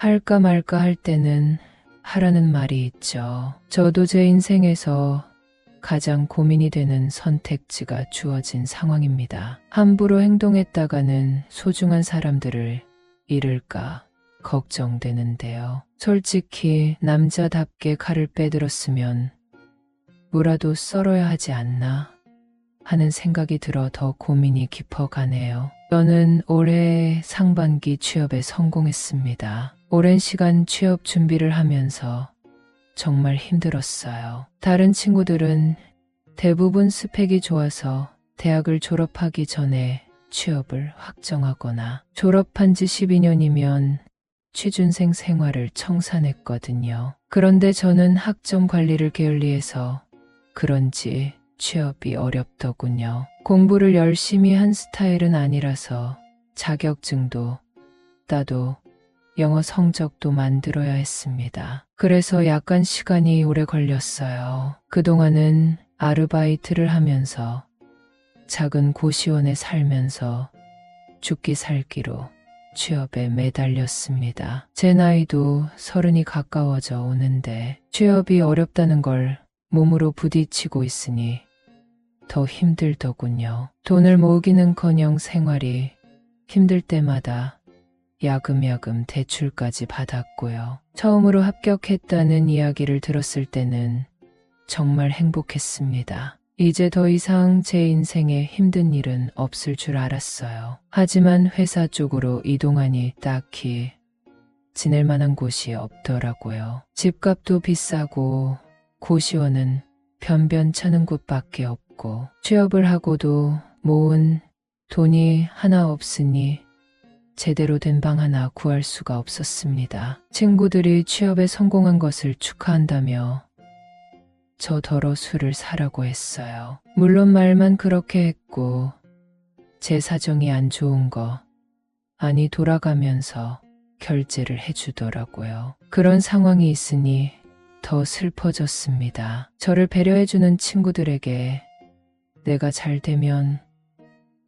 할까 말까 할 때는 하라는 말이 있죠. 저도 제 인생에서 가장 고민이 되는 선택지가 주어진 상황입니다. 함부로 행동했다가는 소중한 사람들을 잃을까 걱정되는데요. 솔직히 남자답게 칼을 빼들었으면 무라도 썰어야 하지 않나 하는 생각이 들어 더 고민이 깊어가네요. 저는 올해 상반기 취업에 성공했습니다. 오랜 시간 취업 준비를 하면서 정말 힘들었어요. 다른 친구들은 대부분 스펙이 좋아서 대학을 졸업하기 전에 취업을 확정하거나 졸업한 지 12년이면 취준생 생활을 청산했거든요. 그런데 저는 학점 관리를 게을리해서 그런지 취업이 어렵더군요. 공부를 열심히 한 스타일은 아니라서 자격증도 따도 영어 성적도 만들어야 했습니다. 그래서 약간 시간이 오래 걸렸어요. 그동안은 아르바이트를 하면서 작은 고시원에 살면서 죽기 살기로 취업에 매달렸습니다. 제 나이도 30이 가까워져 오는데 취업이 어렵다는 걸 몸으로 부딪히고 있으니 더 힘들더군요. 돈을 모으기는커녕 생활이 힘들 때마다 야금야금 대출까지 받았고요. 처음으로 합격했다는 이야기를 들었을 때는 정말 행복했습니다. 이제 더 이상 제 인생에 힘든 일은 없을 줄 알았어요. 하지만 회사 쪽으로 이동하니 딱히 지낼 만한 곳이 없더라고요. 집값도 비싸고 고시원은 변변찮은 곳밖에 없고 취업을 하고도 모은 돈이 하나 없으니 제대로 된 방 하나 구할 수가 없었습니다. 친구들이 취업에 성공한 것을 축하한다며 저더러 술을 사라고 했어요. 물론 말만 그렇게 했고 제 사정이 안 좋은 거 아니 돌아가면서 결제를 해주더라고요. 그런 상황이 있으니 더 슬퍼졌습니다. 저를 배려해주는 친구들에게 내가 잘 되면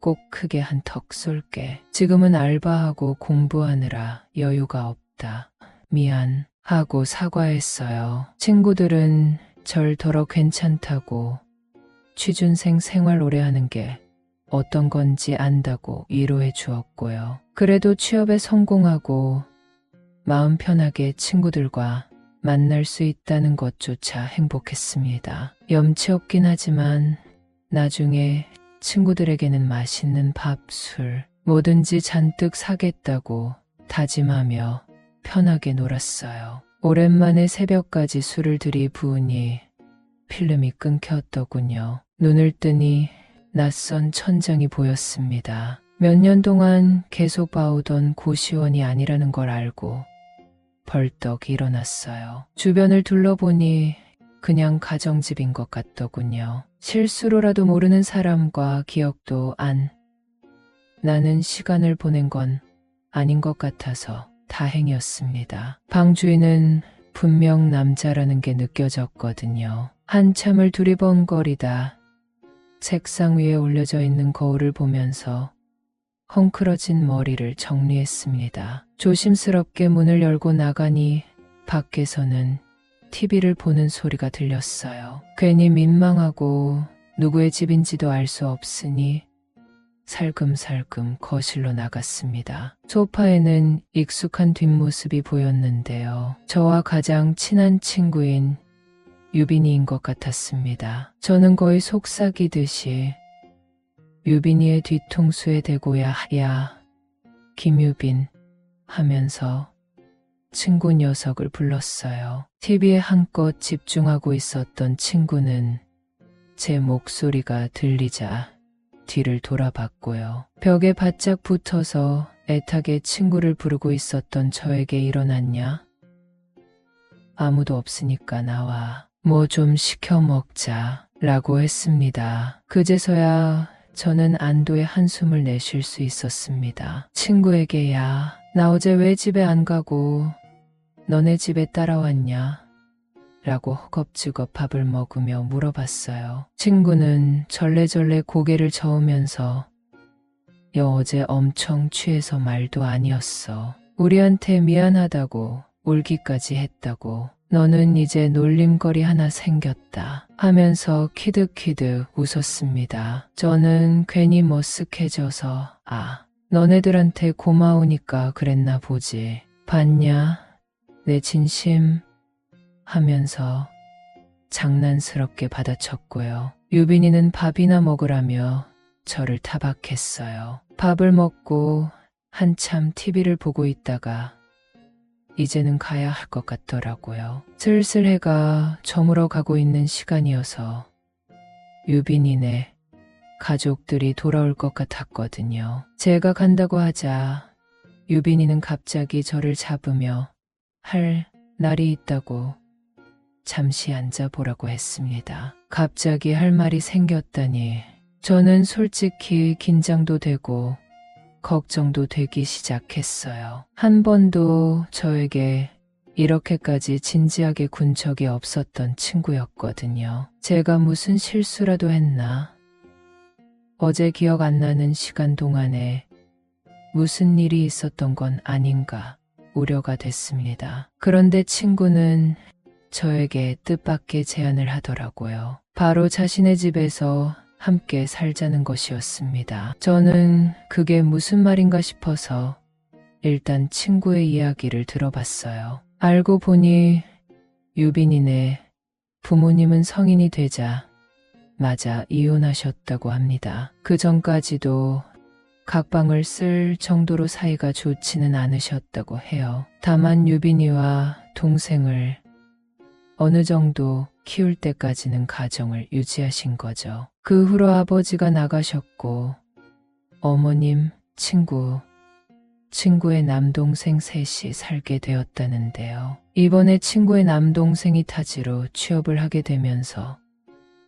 꼭 크게 한턱 쏠게. 지금은 알바하고 공부하느라 여유가 없다. 미안 하고 사과했어요. 친구들은 절 더러 괜찮다고 취준생 생활 오래 하는 게 어떤 건지 안다고 위로해 주었고요. 그래도 취업에 성공하고 마음 편하게 친구들과 만날 수 있다는 것조차 행복했습니다. 염치 없긴 하지만 나중에 친구들에게는 맛있는 밥, 술, 뭐든지 잔뜩 사겠다고 다짐하며 편하게 놀았어요. 오랜만에 새벽까지 술을 들이부으니 필름이 끊겼더군요. 눈을 뜨니 낯선 천장이 보였습니다. 몇 년 동안 계속 봐오던 고시원이 아니라는 걸 알고 벌떡 일어났어요. 주변을 둘러보니 그냥 가정집인 것 같더군요. 실수로라도 모르는 사람과 기억도 안 나는 시간을 보낸 건 아닌 것 같아서 다행이었습니다. 방 주인은 분명 남자라는 게 느껴졌거든요. 한참을 두리번거리다 책상 위에 올려져 있는 거울을 보면서 헝클어진 머리를 정리했습니다. 조심스럽게 문을 열고 나가니 밖에서는 TV를 보는 소리가 들렸어요. 괜히 민망하고 누구의 집인지도 알 수 없으니 살금살금 거실로 나갔습니다. 소파에는 익숙한 뒷모습이 보였는데요. 저와 가장 친한 친구인 유빈이인 것 같았습니다. 저는 거의 속삭이듯이 유빈이의 뒤통수에 대고야 야 김유빈 하면서 친구 녀석을 불렀어요. TV에 한껏 집중하고 있었던 친구는 제 목소리가 들리자 뒤를 돌아봤고요. 벽에 바짝 붙어서 애타게 친구를 부르고 있었던 저에게 일어났냐? 아무도 없으니까 나와. 뭐 좀 시켜 먹자 라고 했습니다. 그제서야 저는 안도의 한숨을 내쉴 수 있었습니다. 친구에게 야, 나 어제 왜 집에 안 가고 너네 집에 따라왔냐? 라고 허겁지겁 밥을 먹으며 물어봤어요. 친구는 절레절레 고개를 저으면서 여 어제 엄청 취해서 말도 아니었어. 우리한테 미안하다고 울기까지 했다고. 너는 이제 놀림거리 하나 생겼다 하면서 키득키득 웃었습니다. 저는 괜히 머쓱해져서 너네들한테 고마우니까 그랬나 보지. 봤냐? 내 진심 하면서 장난스럽게 받아쳤고요. 유빈이는 밥이나 먹으라며 저를 타박했어요. 밥을 먹고 한참 TV를 보고 있다가 이제는 가야 할 것 같더라고요. 슬슬 해가 저물어 가고 있는 시간이어서 유빈이네 가족들이 돌아올 것 같았거든요. 제가 간다고 하자 유빈이는 갑자기 저를 잡으며 할 날이 있다고 잠시 앉아보라고 했습니다. 갑자기 할 말이 생겼다니 저는 솔직히 긴장도 되고 걱정도 되기 시작했어요. 한 번도 저에게 이렇게까지 진지하게 군 적이 없었던 친구였거든요. 제가 무슨 실수라도 했나? 어제 기억 안 나는 시간 동안에 무슨 일이 있었던 건 아닌가 우려가 됐습니다. 그런데 친구는 저에게 뜻밖의 제안을 하더라고요. 바로 자신의 집에서 함께 살자는 것이었습니다. 저는 그게 무슨 말인가 싶어서 일단 친구의 이야기를 들어봤어요. 알고 보니 유빈이네 부모님은 성인이 되자마자 이혼하셨다고 합니다. 그 전까지도 각방을 쓸 정도로 사이가 좋지는 않으셨다고 해요. 다만 유빈이와 동생을 어느 정도 키울 때까지는 가정을 유지하신 거죠. 그 후로 아버지가 나가셨고 어머님, 친구의 남동생 셋이 살게 되었다는데요. 이번에 친구의 남동생이 타지로 취업을 하게 되면서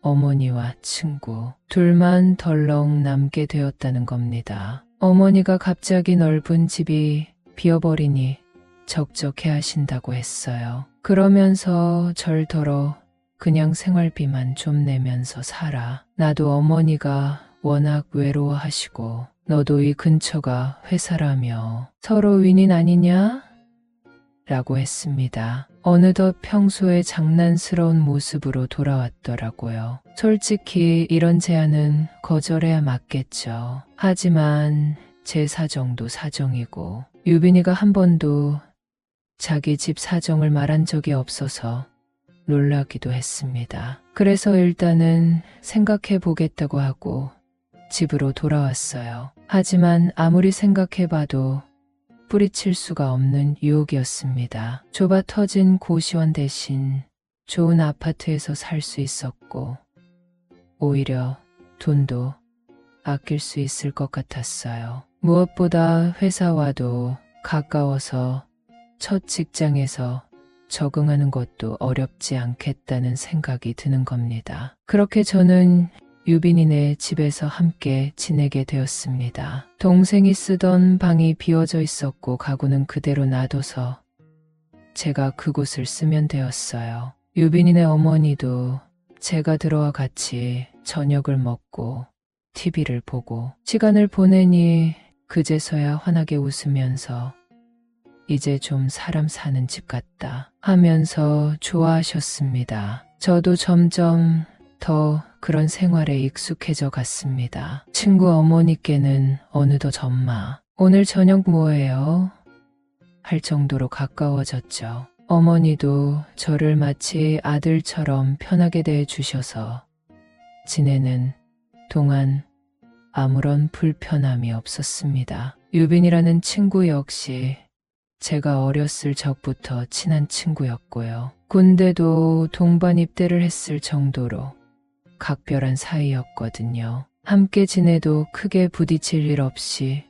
어머니와 친구 둘만 덜렁 남게 되었다는 겁니다. 어머니가 갑자기 넓은 집이 비어버리니 적적해 하신다고 했어요. 그러면서 절더러 그냥 생활비만 좀 내면서 살아. 나도 어머니가 워낙 외로워하시고 너도 이 근처가 회사라며 서로 윈윈 아니냐? 라고 했습니다. 어느덧 평소의 장난스러운 모습으로 돌아왔더라고요. 솔직히 이런 제안은 거절해야 맞겠죠. 하지만 제 사정도 사정이고 유빈이가 한 번도 자기 집 사정을 말한 적이 없어서 놀라기도 했습니다. 그래서 일단은 생각해 보겠다고 하고 집으로 돌아왔어요. 하지만 아무리 생각해봐도 뿌리칠 수가 없는 유혹이었습니다. 좁아 터진 고시원 대신 좋은 아파트에서 살 수 있었고 오히려 돈도 아낄 수 있을 것 같았어요. 무엇보다 회사와도 가까워서 첫 직장에서 적응하는 것도 어렵지 않겠다는 생각이 드는 겁니다. 그렇게 저는 유빈이네 집에서 함께 지내게 되었습니다. 동생이 쓰던 방이 비워져 있었고 가구는 그대로 놔둬서 제가 그곳을 쓰면 되었어요. 유빈이네 어머니도 제가 들어와 같이 저녁을 먹고 TV를 보고 시간을 보내니 그제서야 환하게 웃으면서 이제 좀 사람 사는 집 같다 하면서 좋아하셨습니다. 저도 점점 더 그런 생활에 익숙해져 갔습니다. 친구 어머니께는 어느덧 엄마, 오늘 저녁 뭐예요? 할 정도로 가까워졌죠. 어머니도 저를 마치 아들처럼 편하게 대해주셔서 지내는 동안 아무런 불편함이 없었습니다. 유빈이라는 친구 역시 제가 어렸을 적부터 친한 친구였고요. 군대도 동반 입대를 했을 정도로 각별한 사이였거든요. 함께 지내도 크게 부딪힐 일 없이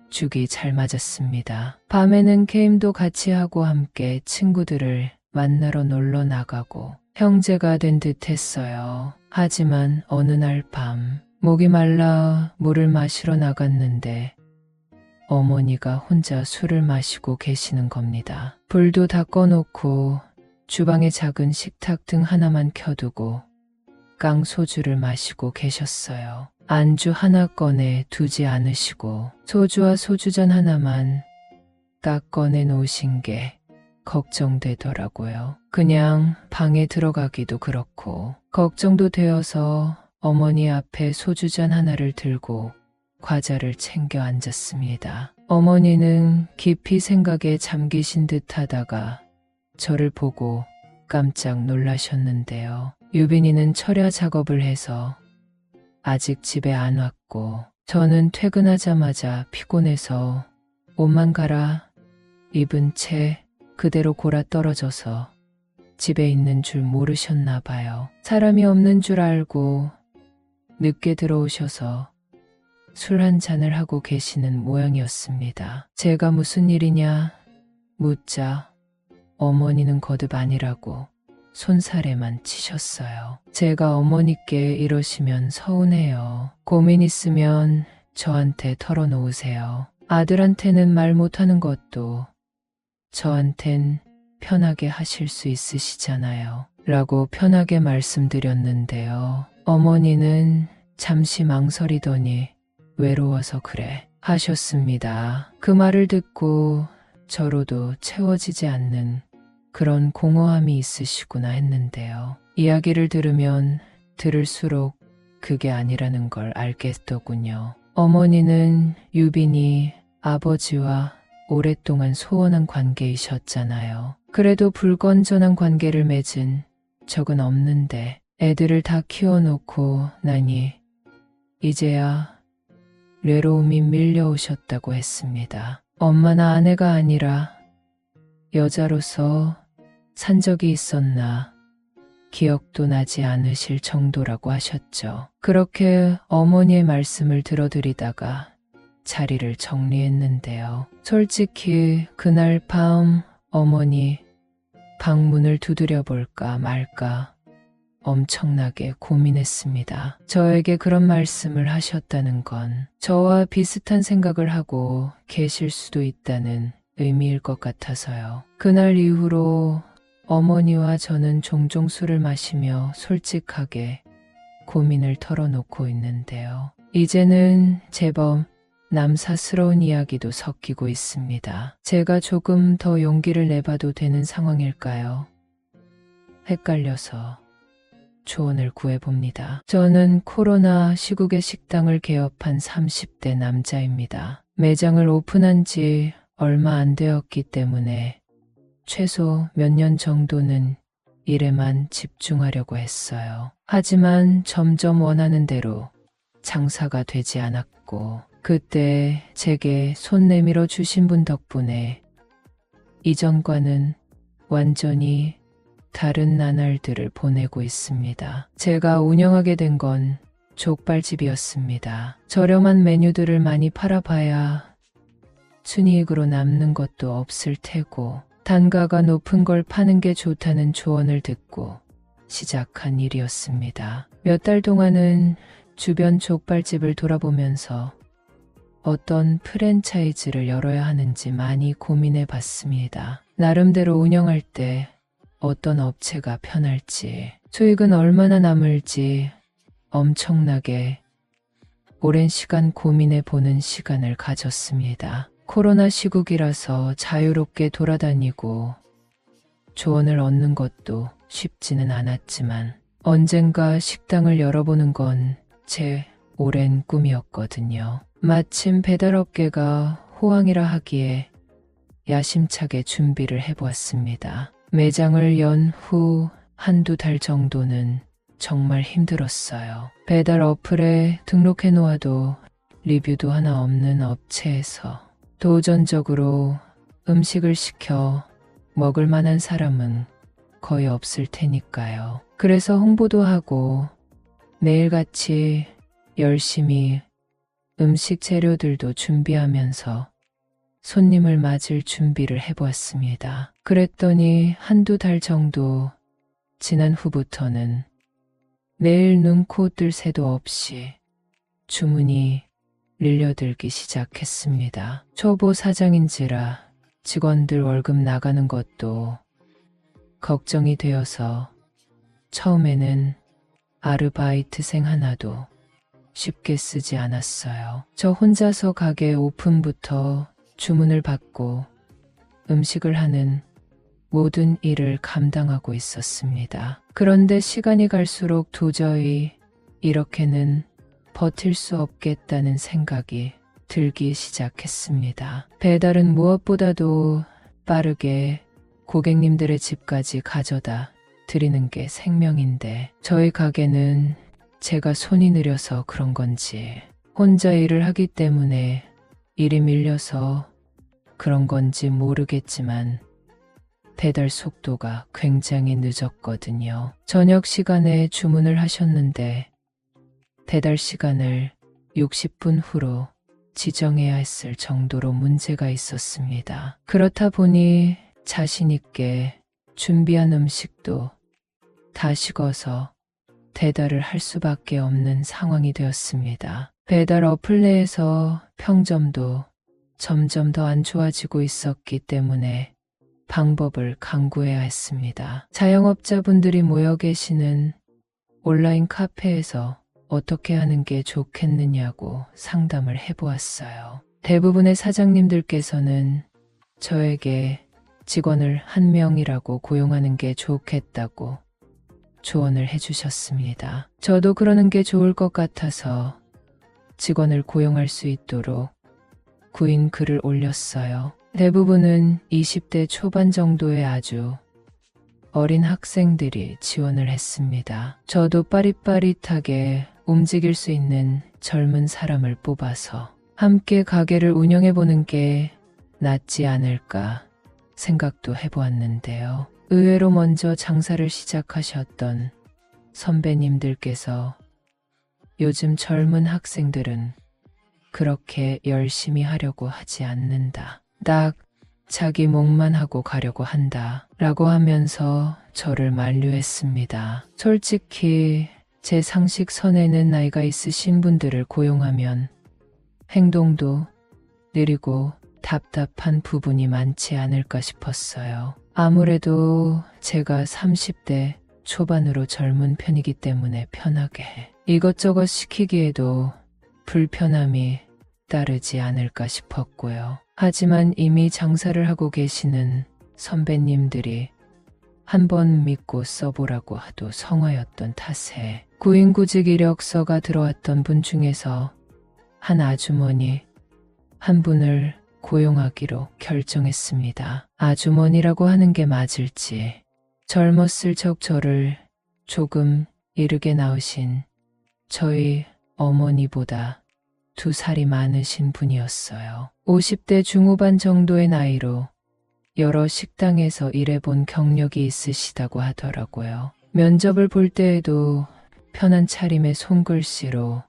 죽이 잘 맞았습니다. 밤에는 게임도 같이 하고 함께 친구들을 만나러 놀러 나가고 형제가 된 듯 했어요. 하지만 어느 날 밤 목이 말라 물을 마시러 나갔는데 어머니가 혼자 술을 마시고 계시는 겁니다. 불도 다 꺼놓고 주방에 작은 식탁 등 하나만 켜두고 깡소주를 마시고 계셨어요. 안주 하나 꺼내 두지 않으시고 소주와 소주잔 하나만 딱 꺼내 놓으신 게 걱정되더라고요. 그냥 방에 들어가기도 그렇고 걱정도 되어서 어머니 앞에 소주잔 하나를 들고 과자를 챙겨 앉았습니다. 어머니는 깊이 생각에 잠기신 듯 하다가 저를 보고 깜짝 놀라셨는데요. 유빈이는 철야 작업을 해서 아직 집에 안 왔고 저는 퇴근하자마자 피곤해서 옷만 갈아 입은 채 그대로 골아 떨어져서 집에 있는 줄 모르셨나 봐요. 사람이 없는 줄 알고 늦게 들어오셔서 술 한 잔을 하고 계시는 모양이었습니다. 제가 무슨 일이냐 묻자 어머니는 거듭 아니라고 손사래만 치셨어요. 제가 어머니께 이러시면 서운해요. 고민 있으면 저한테 털어놓으세요. 아들한테는 말 못하는 것도 저한텐 편하게 하실 수 있으시잖아요. 라고 편하게 말씀드렸는데요. 어머니는 잠시 망설이더니 외로워서 그래 하셨습니다. 그 말을 듣고 저로도 채워지지 않는 그런 공허함이 있으시구나 했는데요. 이야기를 들으면 들을수록 그게 아니라는 걸 알겠더군요. 어머니는 유빈이 아버지와 오랫동안 소원한 관계이셨잖아요. 그래도 불건전한 관계를 맺은 적은 없는데 애들을 다 키워놓고 나니 이제야 외로움이 밀려오셨다고 했습니다. 엄마나 아내가 아니라 여자로서 산 적이 있었나 기억도 나지 않으실 정도라고 하셨죠. 그렇게 어머니의 말씀을 들어드리다가 자리를 정리했는데요. 솔직히 그날 밤 어머니 방문을 두드려 볼까 말까 엄청나게 고민했습니다. 저에게 그런 말씀을 하셨다는 건 저와 비슷한 생각을 하고 계실 수도 있다는 의미일 것 같아서요. 그날 이후로 어머니와 저는 종종 술을 마시며 솔직하게 고민을 털어놓고 있는데요. 이제는 제법 남사스러운 이야기도 섞이고 있습니다. 제가 조금 더 용기를 내봐도 되는 상황일까요? 헷갈려서 조언을 구해봅니다. 저는 코로나 시국에 식당을 개업한 30대 남자입니다. 매장을 오픈한 지 얼마 안 되었기 때문에 최소 몇 년 정도는 일에만 집중하려고 했어요. 하지만 점점 원하는 대로 장사가 되지 않았고 그때 제게 손 내밀어 주신 분 덕분에 이전과는 완전히 다른 나날들을 보내고 있습니다. 제가 운영하게 된 건 족발집이었습니다. 저렴한 메뉴들을 많이 팔아봐야 순이익으로 남는 것도 없을 테고 단가가 높은 걸 파는 게 좋다는 조언을 듣고 시작한 일이었습니다. 몇 달 동안은 주변 족발집을 돌아보면서 어떤 프랜차이즈를 열어야 하는지 많이 고민해 봤습니다. 나름대로 운영할 때 어떤 업체가 편할지, 수익은 얼마나 남을지 엄청나게 오랜 시간 고민해 보는 시간을 가졌습니다. 코로나 시국이라서 자유롭게 돌아다니고 조언을 얻는 것도 쉽지는 않았지만 언젠가 식당을 열어보는 건 제 오랜 꿈이었거든요. 마침 배달업계가 호황이라 하기에 야심차게 준비를 해보았습니다. 매장을 연 후 한두 달 정도는 정말 힘들었어요. 배달 어플에 등록해 놓아도 리뷰도 하나 없는 업체에서 도전적으로 음식을 시켜 먹을 만한 사람은 거의 없을 테니까요. 그래서 홍보도 하고 매일같이 열심히 음식 재료들도 준비하면서 손님을 맞을 준비를 해보았습니다. 그랬더니 한두 달 정도 지난 후부터는 매일 눈, 코 뜰 새도 없이 주문이 밀려들기 시작했습니다. 초보 사장인지라 직원들 월급 나가는 것도 걱정이 되어서 처음에는 아르바이트생 하나도 쉽게 쓰지 않았어요. 저 혼자서 가게 오픈부터 주문을 받고 음식을 하는 모든 일을 감당하고 있었습니다. 그런데 시간이 갈수록 도저히 이렇게는 버틸 수 없겠다는 생각이 들기 시작했습니다. 배달은 무엇보다도 빠르게 고객님들의 집까지 가져다 드리는 게 생명인데 저희 가게는 제가 손이 느려서 그런 건지 혼자 일을 하기 때문에 일이 밀려서 그런 건지 모르겠지만 배달 속도가 굉장히 늦었거든요. 저녁 시간에 주문을 하셨는데 배달 시간을 60분 후로 지정해야 했을 정도로 문제가 있었습니다. 그렇다 보니 자신 있게 준비한 음식도 다 식어서 배달을 할 수밖에 없는 상황이 되었습니다. 배달 어플 내에서 평점도 점점 더 안 좋아지고 있었기 때문에 방법을 강구해야 했습니다. 자영업자분들이 모여 계시는 온라인 카페에서 어떻게 하는 게 좋겠느냐고 상담을 해보았어요. 대부분의 사장님들께서는 저에게 직원을 한 명이라고 고용하는 게 좋겠다고 조언을 해주셨습니다. 저도 그러는 게 좋을 것 같아서 직원을 고용할 수 있도록 구인 글을 올렸어요. 대부분은 20대 초반 정도의 아주 어린 학생들이 지원을 했습니다. 저도 빠릿빠릿하게 움직일 수 있는 젊은 사람을 뽑아서 함께 가게를 운영해보는 게 낫지 않을까 생각도 해보았는데요. 의외로 먼저 장사를 시작하셨던 선배님들께서 요즘 젊은 학생들은 그렇게 열심히 하려고 하지 않는다. 딱 자기 몫만 하고 가려고 한다. 라고 하면서 저를 만류했습니다. 솔직히 제 상식선에는 나이가 있으신 분들을 고용하면 행동도 느리고 답답한 부분이 많지 않을까 싶었어요. 아무래도 제가 30대 초반으로 젊은 편이기 때문에 편하게 이것저것 시키기에도 불편함이 따르지 않을까 싶었고요. 하지만 이미 장사를 하고 계시는 선배님들이 한번 믿고 써보라고 하도 성화였던 탓에 구인구직 이력서가 들어왔던 분 중에서 한 아주머니 한 분을 고용하기로 결정했습니다. 아주머니라고 하는 게 맞을지 젊었을 적 저를 조금 이르게 낳으신 저희 어머니보다 2살이 많으신 분이었어요. 50대 중후반 정도의 나이로 여러 식당에서 일해본 경력이 있으시다고 하더라고요. 면접을 볼 때에도 편한 차림의 손글씨로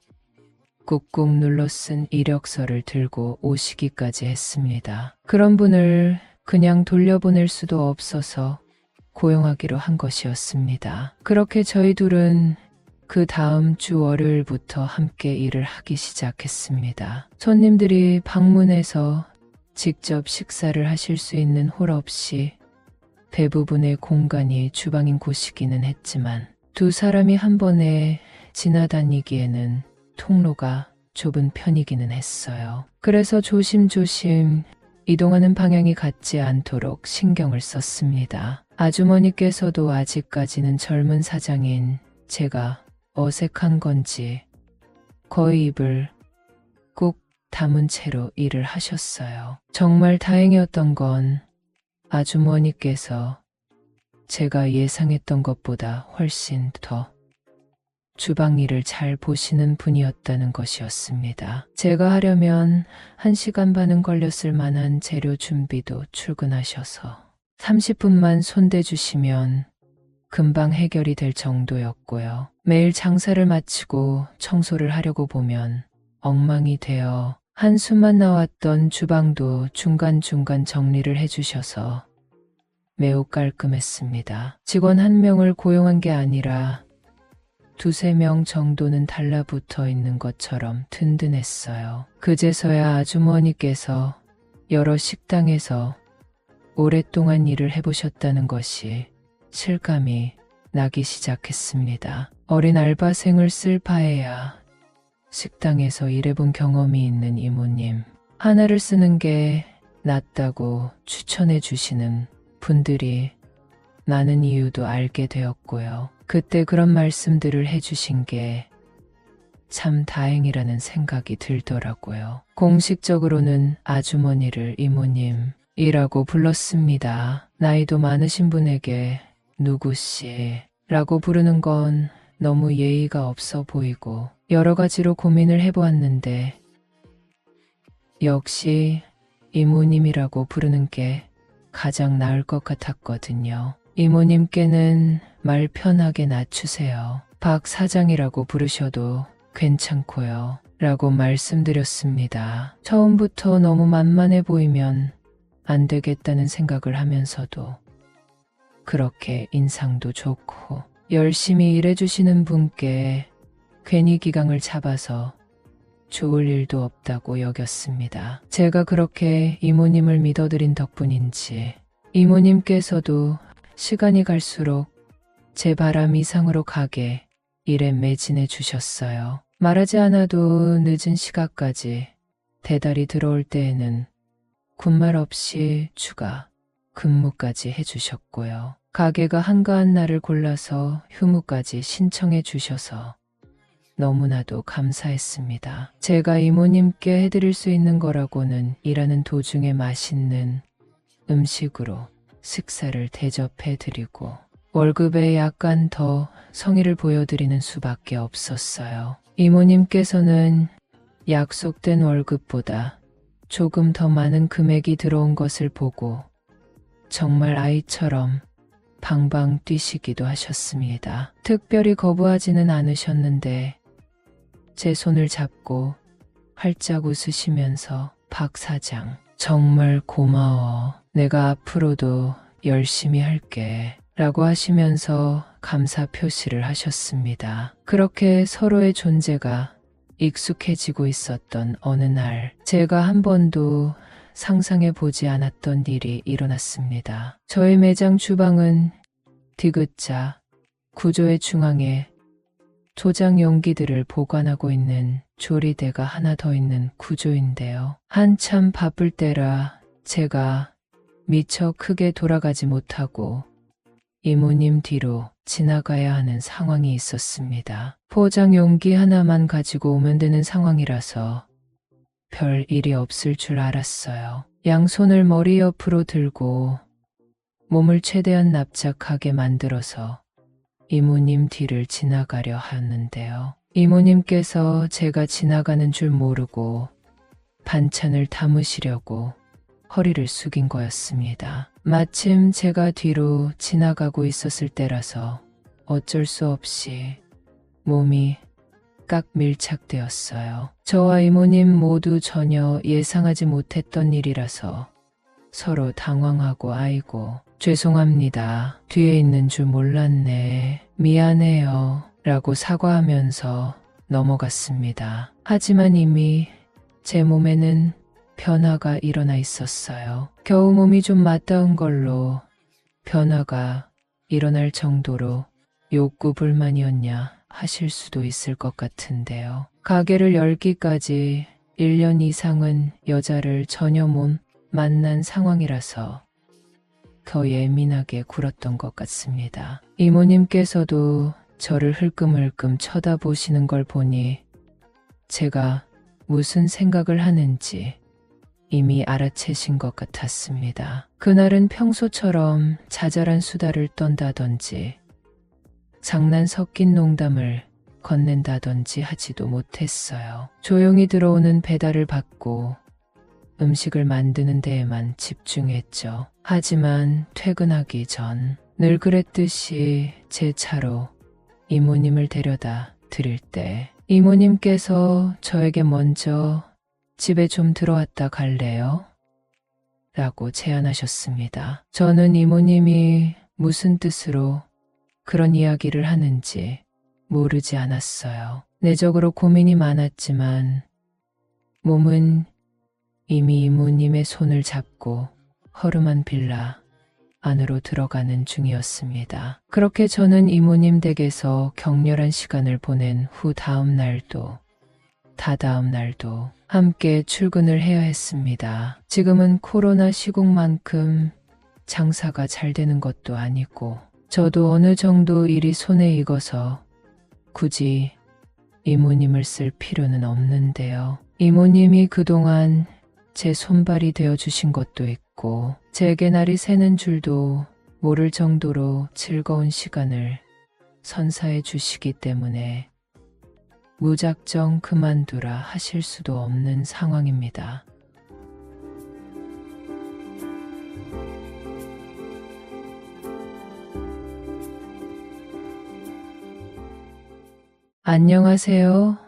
꾹꾹 눌러 쓴 이력서를 들고 오시기까지 했습니다. 그런 분을 그냥 돌려보낼 수도 없어서 고용하기로 한 것이었습니다. 그렇게 저희 둘은 그 다음 주 월요일부터 함께 일을 하기 시작했습니다. 손님들이 방문해서 직접 식사를 하실 수 있는 홀 없이 대부분의 공간이 주방인 곳이기는 했지만 두 사람이 한 번에 지나다니기에는 통로가 좁은 편이기는 했어요. 그래서 조심조심 이동하는 방향이 같지 않도록 신경을 썼습니다. 아주머니께서도 아직까지는 젊은 사장인 제가 어색한 건지 거의 입을 꾹 다문 채로 일을 하셨어요. 정말 다행이었던 건 아주머니께서 제가 예상했던 것보다 훨씬 더 주방 일을 잘 보시는 분이었다는 것이었습니다. 제가 하려면 1시간 반은 걸렸을 만한 재료 준비도 출근하셔서 30분만 손대주시면 금방 해결이 될 정도였고요. 매일 장사를 마치고 청소를 하려고 보면 엉망이 되어 한숨만 나왔던 주방도 중간중간 정리를 해주셔서 매우 깔끔했습니다. 직원 한 명을 고용한 게 아니라 2~3명 정도는 달라붙어 있는 것처럼 든든했어요. 그제서야 아주머니께서 여러 식당에서 오랫동안 일을 해보셨다는 것이 실감이 나기 시작했습니다. 어린 알바생을 쓸 바에야 식당에서 일해본 경험이 있는 이모님 하나를 쓰는 게 낫다고 추천해 주시는 분들이 많은 이유도 알게 되었고요. 그때 그런 말씀들을 해주신 게 참 다행이라는 생각이 들더라고요. 공식적으로는 아주머니를 이모님이라고 불렀습니다. 나이도 많으신 분에게 누구씨라고 부르는 건 너무 예의가 없어 보이고 여러 가지로 고민을 해보았는데 역시 이모님이라고 부르는 게 가장 나을 것 같았거든요. 이모님께는 말 편하게 낮추세요. 박 사장이라고 부르셔도 괜찮고요. 라고 말씀드렸습니다. 처음부터 너무 만만해 보이면 안 되겠다는 생각을 하면서도 그렇게 인상도 좋고 열심히 일해주시는 분께 괜히 기강을 잡아서 좋을 일도 없다고 여겼습니다. 제가 그렇게 이모님을 믿어드린 덕분인지 이모님께서도 시간이 갈수록 제 바람 이상으로 가게 일에 매진해 주셨어요. 말하지 않아도 늦은 시각까지 배달이 들어올 때에는 군말 없이 추가 근무까지 해주셨고요. 가게가 한가한 날을 골라서 휴무까지 신청해 주셔서 너무나도 감사했습니다. 제가 이모님께 해드릴 수 있는 거라고는 일하는 도중에 맛있는 음식으로 식사를 대접해드리고 월급에 약간 더 성의를 보여드리는 수밖에 없었어요. 이모님께서는 약속된 월급보다 조금 더 많은 금액이 들어온 것을 보고 정말 아이처럼 방방 뛰시기도 하셨습니다. 특별히 거부하지는 않으셨는데 제 손을 잡고 활짝 웃으시면서 박 사장 정말 고마워. 내가 앞으로도 열심히 할게. 라고 하시면서 감사 표시를 하셨습니다. 그렇게 서로의 존재가 익숙해지고 있었던 어느 날 제가 한 번도 상상해 보지 않았던 일이 일어났습니다. 저희 매장 주방은 디귿자 구조의 중앙에 도장 용기들을 보관하고 있는 조리대가 하나 더 있는 구조인데요. 한참 바쁠 때라 제가 미처 크게 돌아가지 못하고 이모님 뒤로 지나가야 하는 상황이 있었습니다. 포장 용기 하나만 가지고 오면 되는 상황이라서 별 일이 없을 줄 알았어요. 양손을 머리 옆으로 들고 몸을 최대한 납작하게 만들어서 이모님 뒤를 지나가려 하는데요. 이모님께서 제가 지나가는 줄 모르고 반찬을 담으시려고 허리를 숙인 거였습니다. 마침 제가 뒤로 지나가고 있었을 때라서 어쩔 수 없이 몸이 깍 밀착되었어요. 저와 이모님 모두 전혀 예상하지 못했던 일이라서 서로 당황하고 아이고 죄송합니다. 뒤에 있는 줄 몰랐네. 미안해요. 라고 사과하면서 넘어갔습니다. 하지만 이미 제 몸에는 변화가 일어나 있었어요. 겨우 몸이 좀 맞닿은 걸로 변화가 일어날 정도로 욕구 불만이었냐 하실 수도 있을 것 같은데요. 가게를 열기까지 1년 이상은 여자를 전혀 못 만난 상황이라서 더 예민하게 굴었던 것 같습니다. 이모님께서도 저를 흘끔흘끔 쳐다보시는 걸 보니 제가 무슨 생각을 하는지 이미 알아채신 것 같았습니다. 그날은 평소처럼 자잘한 수다를 떤다든지 장난 섞인 농담을 건넨다든지 하지도 못했어요. 조용히 들어오는 배달을 받고 음식을 만드는 데에만 집중했죠. 하지만 퇴근하기 전 늘 그랬듯이 제 차로 이모님을 데려다 드릴 때 이모님께서 저에게 먼저 집에 좀 들어왔다 갈래요? 라고 제안하셨습니다. 저는 이모님이 무슨 뜻으로 그런 이야기를 하는지 모르지 않았어요. 내적으로 고민이 많았지만 몸은 이미 이모님의 손을 잡고 허름한 빌라 안으로 들어가는 중이었습니다. 그렇게 저는 이모님 댁에서 격렬한 시간을 보낸 후 다음 날도 다다음 날도 함께 출근을 해야 했습니다. 지금은 코로나 시국만큼 장사가 잘 되는 것도 아니고 저도 어느 정도 일이 손에 익어서 굳이 이모님을 쓸 필요는 없는데요. 이모님이 그동안 제 손발이 되어주신 것도 있고 제게 날이 새는 줄도 모를 정도로 즐거운 시간을 선사해 주시기 때문에 무작정 그만두라 하실 수도 없는 상황입니다. 안녕하세요.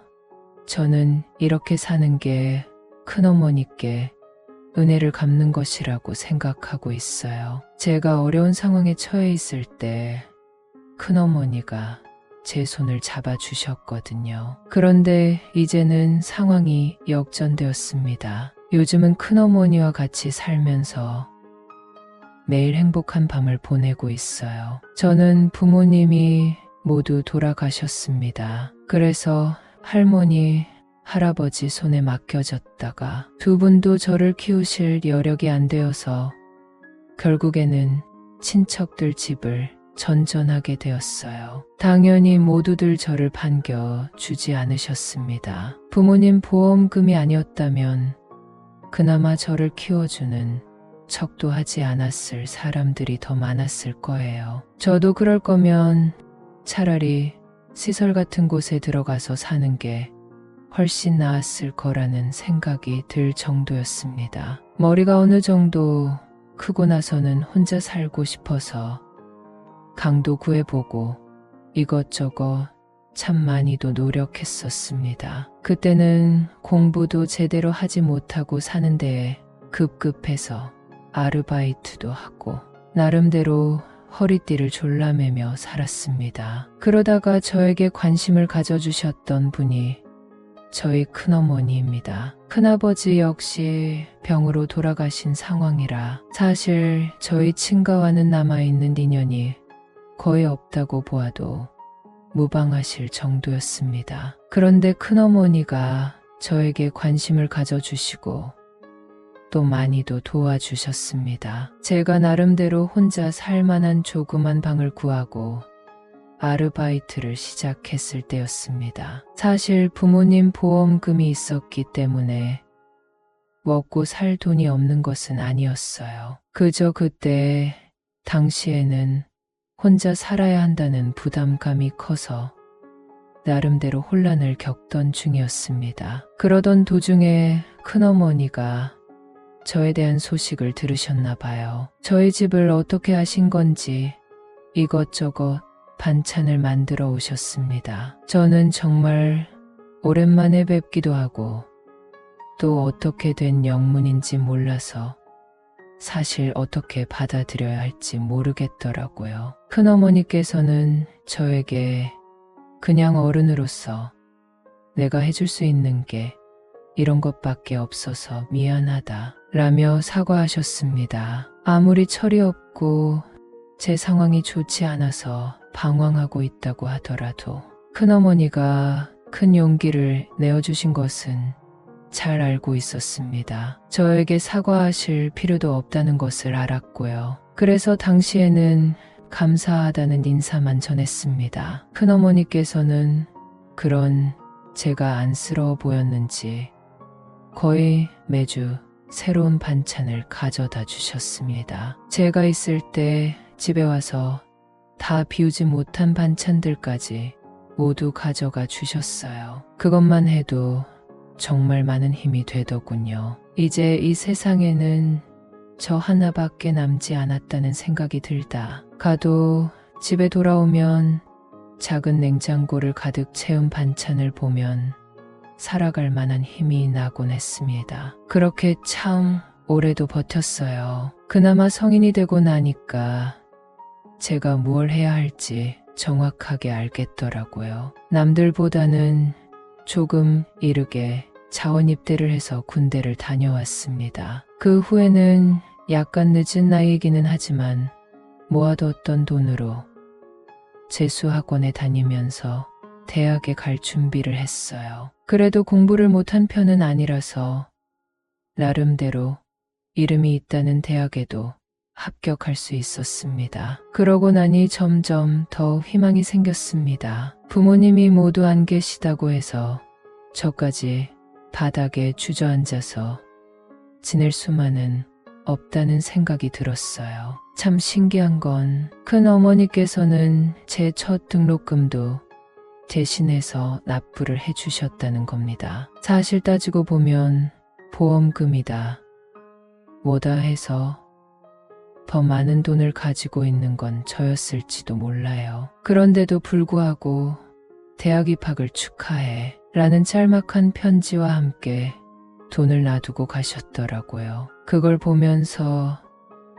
저는 이렇게 사는 게 큰어머니께 은혜를 갚는 것이라고 생각하고 있어요. 제가 어려운 상황에 처해 있을 때 큰어머니가 제 손을 잡아주셨거든요. 그런데 이제는 상황이 역전되었습니다. 요즘은 큰어머니와 같이 살면서 매일 행복한 밤을 보내고 있어요. 저는 부모님이 모두 돌아가셨습니다. 그래서 할머니, 할아버지 손에 맡겨졌다가 두 분도 저를 키우실 여력이 안 되어서 결국에는 친척들 집을 전전하게 되었어요. 당연히 모두들 저를 반겨주지 않으셨습니다. 부모님 보험금이 아니었다면 그나마 저를 키워주는 척도 하지 않았을 사람들이 더 많았을 거예요. 저도 그럴 거면 차라리 시설 같은 곳에 들어가서 사는 게 훨씬 나았을 거라는 생각이 들 정도였습니다. 머리가 어느 정도 크고 나서는 혼자 살고 싶어서 강도 구해보고 이것저것 참 많이도 노력했었습니다. 그때는 공부도 제대로 하지 못하고 사는 데에 급급해서 아르바이트도 하고 나름대로 허리띠를 졸라매며 살았습니다. 그러다가 저에게 관심을 가져주셨던 분이 저희 큰어머니입니다. 큰아버지 역시 병으로 돌아가신 상황이라 사실 저희 친가와는 남아있는 인연이 거의 없다고 보아도 무방하실 정도였습니다. 그런데 큰어머니가 저에게 관심을 가져주시고 또 많이도 도와주셨습니다. 제가 나름대로 혼자 살만한 조그만 방을 구하고 아르바이트를 시작했을 때였습니다. 사실 부모님 보험금이 있었기 때문에 먹고 살 돈이 없는 것은 아니었어요. 그저 그때 당시에는 혼자 살아야 한다는 부담감이 커서 나름대로 혼란을 겪던 중이었습니다. 그러던 도중에 큰어머니가 저에 대한 소식을 들으셨나 봐요. 저희 집을 어떻게 하신 건지 이것저것 반찬을 만들어 오셨습니다. 저는 정말 오랜만에 뵙기도 하고 또 어떻게 된 영문인지 몰라서 사실 어떻게 받아들여야 할지 모르겠더라고요. 큰어머니께서는 저에게 그냥 어른으로서 내가 해줄 수 있는 게 이런 것밖에 없어서 미안하다 라며 사과하셨습니다. 아무리 철이 없고 제 상황이 좋지 않아서 방황하고 있다고 하더라도 큰어머니가 큰 용기를 내어주신 것은 잘 알고 있었습니다. 저에게 사과하실 필요도 없다는 것을 알았고요. 그래서 당시에는 감사하다는 인사만 전했습니다. 큰어머니께서는 그런 제가 안쓰러워 보였는지 거의 매주 새로운 반찬을 가져다 주셨습니다. 제가 있을 때 집에 와서 다 비우지 못한 반찬들까지 모두 가져가 주셨어요. 그것만 해도 정말 많은 힘이 되더군요. 이제 이 세상에는 저 하나밖에 남지 않았다는 생각이 들다. 가도 집에 돌아오면 작은 냉장고를 가득 채운 반찬을 보면 살아갈 만한 힘이 나곤 했습니다. 그렇게 참 오래도 버텼어요. 그나마 성인이 되고 나니까 제가 뭘 해야 할지 정확하게 알겠더라고요. 남들보다는 조금 이르게 자원 입대를 해서 군대를 다녀왔습니다. 그 후에는 약간 늦은 나이이기는 하지만 모아뒀던 돈으로 재수학원에 다니면서 대학에 갈 준비를 했어요. 그래도 공부를 못한 편은 아니라서 나름대로 이름이 있다는 대학에도 합격할 수 있었습니다. 그러고 나니 점점 더 희망이 생겼습니다. 부모님이 모두 안 계시다고 해서 저까지 바닥에 주저앉아서 지낼 수만은 없다는 생각이 들었어요. 참 신기한 건 큰어머니께서는 제 첫 등록금도 대신해서 납부를 해주셨다는 겁니다. 사실 따지고 보면 보험금이다 뭐다 해서 더 많은 돈을 가지고 있는 건 저였을지도 몰라요. 그런데도 불구하고 대학 입학을 축하해 라는 짤막한 편지와 함께 돈을 놔두고 가셨더라고요. 그걸 보면서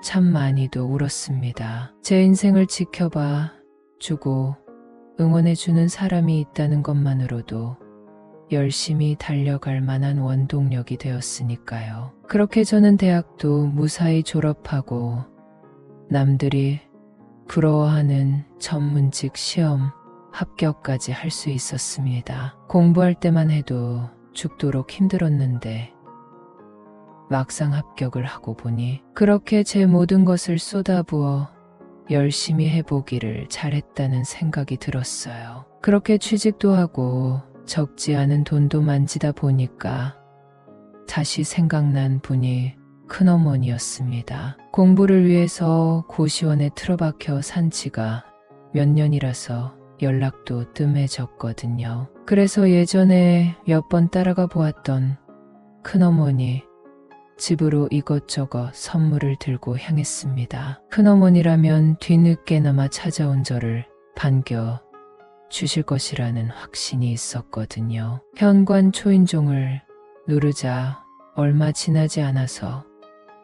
참 많이도 울었습니다. 제 인생을 지켜봐 주고 응원해주는 사람이 있다는 것만으로도 열심히 달려갈 만한 원동력이 되었으니까요. 그렇게 저는 대학도 무사히 졸업하고 남들이 부러워하는 전문직 시험 합격까지 할 수 있었습니다. 공부할 때만 해도 죽도록 힘들었는데 막상 합격을 하고 보니 그렇게 제 모든 것을 쏟아부어 열심히 해보기를 잘했다는 생각이 들었어요. 그렇게 취직도 하고 적지 않은 돈도 만지다 보니까 다시 생각난 분이 큰어머니였습니다. 공부를 위해서 고시원에 틀어박혀 산 지가 몇 년이라서 연락도 뜸해졌거든요. 그래서 예전에 몇 번 따라가 보았던 큰어머니 집으로 이것저것 선물을 들고 향했습니다. 큰어머니라면 뒤늦게나마 찾아온 저를 반겨 주실 것이라는 확신이 있었거든요. 현관 초인종을 누르자 얼마 지나지 않아서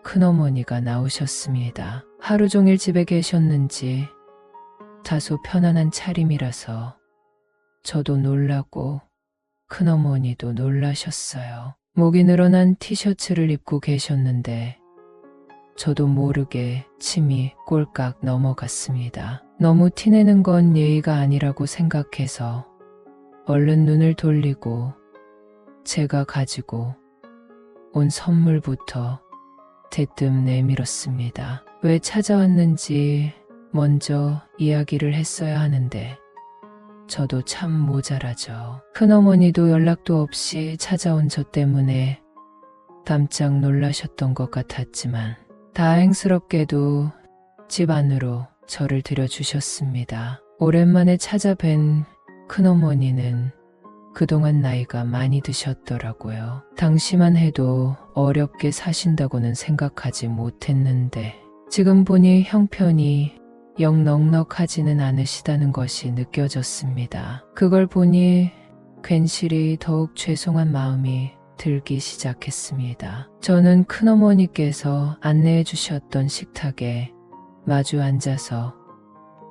큰어머니가 나오셨습니다. 하루 종일 집에 계셨는지 다소 편안한 차림이라서 저도 놀라고 큰어머니도 놀라셨어요. 목이 늘어난 티셔츠를 입고 계셨는데 저도 모르게 침이 꼴깍 넘어갔습니다. 너무 티내는 건 예의가 아니라고 생각해서 얼른 눈을 돌리고 제가 가지고 온 선물부터 대뜸 내밀었습니다. 왜 찾아왔는지 먼저 이야기를 했어야 하는데 저도 참 모자라죠. 큰어머니도 연락도 없이 찾아온 저 때문에 깜짝 놀라셨던 것 같았지만 다행스럽게도 집 안으로 저를 들여주셨습니다. 오랜만에 찾아뵌 큰어머니는 그동안 나이가 많이 드셨더라고요. 당시만 해도 어렵게 사신다고는 생각하지 못했는데 지금 보니 형편이 영 넉넉하지는 않으시다는 것이 느껴졌습니다. 그걸 보니 괜시리 더욱 죄송한 마음이 들기 시작했습니다. 저는 큰어머니께서 안내해 주셨던 식탁에 마주 앉아서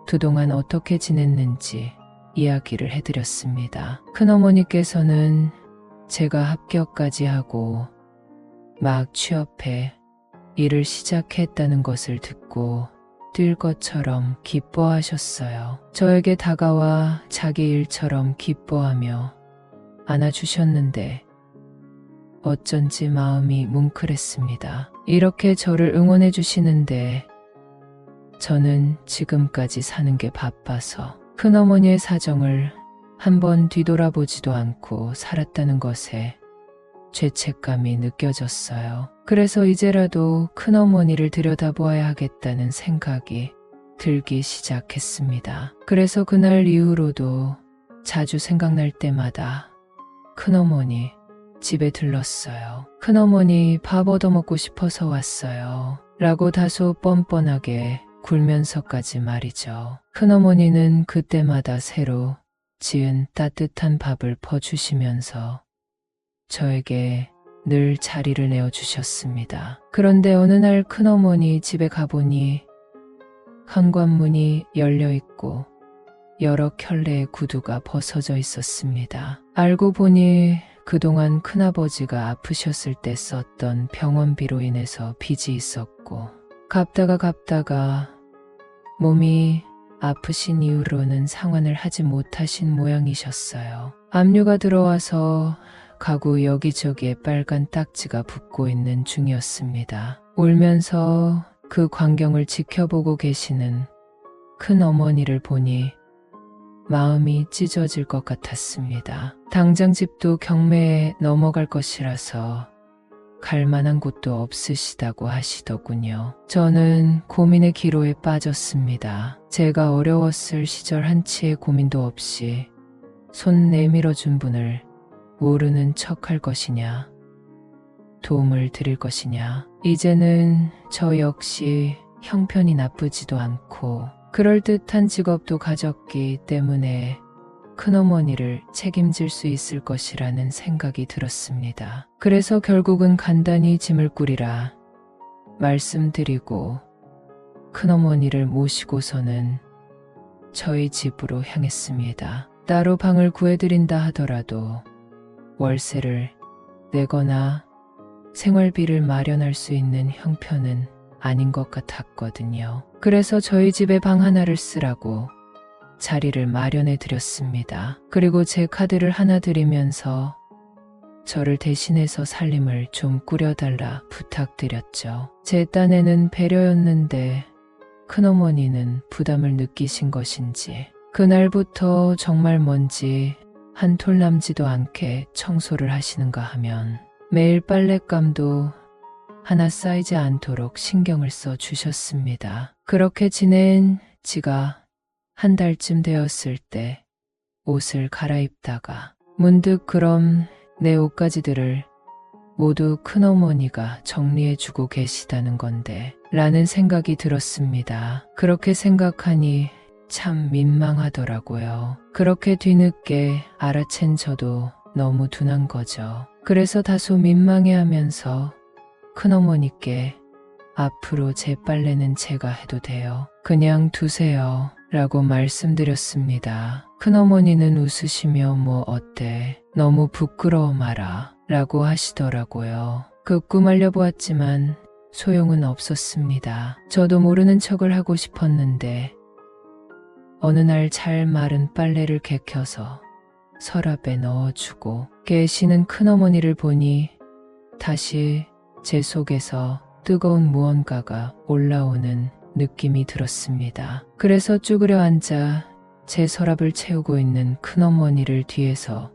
그동안 어떻게 지냈는지 이야기를 해드렸습니다. 큰어머니께서는 제가 합격까지 하고 막 취업해 일을 시작했다는 것을 듣고 뛸 것처럼 기뻐하셨어요. 저에게 다가와 자기 일처럼 기뻐하며 안아주셨는데 어쩐지 마음이 뭉클했습니다. 이렇게 저를 응원해 주시는데 저는 지금까지 사는 게 바빠서 큰어머니의 사정을 한번 뒤돌아보지도 않고 살았다는 것에 죄책감이 느껴졌어요. 그래서 이제라도 큰어머니를 들여다보아야 하겠다는 생각이 들기 시작했습니다. 그래서 그날 이후로도 자주 생각날 때마다 큰어머니 집에 들렀어요. 큰어머니 밥 얻어먹고 싶어서 왔어요. 라고 다소 뻔뻔하게 굴면서까지 말이죠. 큰어머니는 그때마다 새로 지은 따뜻한 밥을 퍼주시면서 저에게 늘 자리를 내어주셨습니다. 그런데 어느 날 큰어머니 집에 가보니 현관문이 열려있고 여러 켤레의 구두가 벗어져 있었습니다. 알고 보니 그동안 큰아버지가 아프셨을 때 썼던 병원비로 인해서 빚이 있었고 갚다가 몸이 아프신 이후로는 상환을 하지 못하신 모양이셨어요. 압류가 들어와서 가구 여기저기에 빨간 딱지가 붙고 있는 중이었습니다. 울면서 그 광경을 지켜보고 계시는 큰 어머니를 보니 마음이 찢어질 것 같았습니다. 당장 집도 경매에 넘어갈 것이라서 갈 만한 곳도 없으시다고 하시더군요. 저는 고민의 기로에 빠졌습니다. 제가 어려웠을 시절 한치의 고민도 없이 손 내밀어 준 분을 모르는 척 할 것이냐, 도움을 드릴 것이냐. 이제는 저 역시 형편이 나쁘지도 않고 그럴듯한 직업도 가졌기 때문에 큰어머니를 책임질 수 있을 것이라는 생각이 들었습니다. 그래서 결국은 간단히 짐을 꾸리라 말씀드리고 큰어머니를 모시고서는 저희 집으로 향했습니다. 따로 방을 구해드린다 하더라도 월세를 내거나 생활비를 마련할 수 있는 형편은 아닌 것 같았거든요. 그래서 저희 집에 방 하나를 쓰라고 자리를 마련해 드렸습니다. 그리고 제 카드를 하나 드리면서 저를 대신해서 살림을 좀 꾸려달라 부탁드렸죠. 제 딴에는 배려였는데 큰어머니는 부담을 느끼신 것인지 그날부터 정말 먼지 한 톨 남지도 않게 청소를 하시는가 하면 매일 빨랫감도 하나 쌓이지 않도록 신경을 써 주셨습니다. 그렇게 지낸 지가 한 달쯤 되었을 때 옷을 갈아입다가 문득 그럼 내 옷가지들을 모두 큰어머니가 정리해주고 계시다는 건데 라는 생각이 들었습니다. 그렇게 생각하니 참 민망하더라고요. 그렇게 뒤늦게 알아챈 저도 너무 둔한 거죠. 그래서 다소 민망해하면서 큰어머니께 앞으로 제 빨래는 제가 해도 돼요. 그냥 두세요. 라고 말씀드렸습니다. 큰어머니는 웃으시며 뭐 어때? 너무 부끄러워 마라. 라고 하시더라고요. 극구 말려보았지만 소용은 없었습니다. 저도 모르는 척을 하고 싶었는데 어느 날 잘 마른 빨래를 개켜서 서랍에 넣어주고 계시는 큰어머니를 보니 다시 제 속에서 뜨거운 무언가가 올라오는 느낌이 들었습니다. 그래서 쭈그려 앉아 제 서랍을 채우고 있는 큰어머니를 뒤에서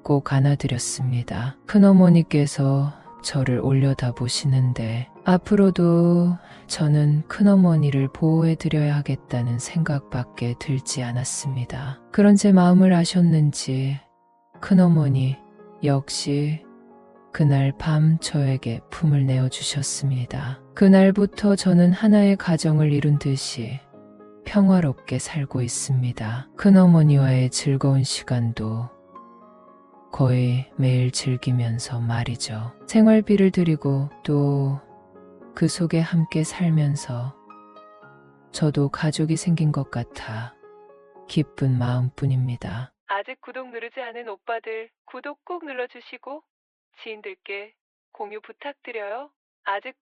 꼭 안아드렸습니다. 큰어머니께서 저를 올려다 보시는데 앞으로도 저는 큰어머니를 보호해드려야 하겠다는 생각밖에 들지 않았습니다. 그런 제 마음을 아셨는지 큰어머니 역시 그날 밤 저에게 품을 내어주셨습니다. 그날부터 저는 하나의 가정을 이룬 듯이 평화롭게 살고 있습니다. 큰어머니와의 즐거운 시간도 거의 매일 즐기면서 말이죠. 생활비를 드리고 또 그 속에 함께 살면서 저도 가족이 생긴 것 같아 기쁜 마음뿐입니다. 아직 구독 누르지 않은 오빠들 구독 꼭 눌러주시고 지인들께 공유 부탁드려요. 아직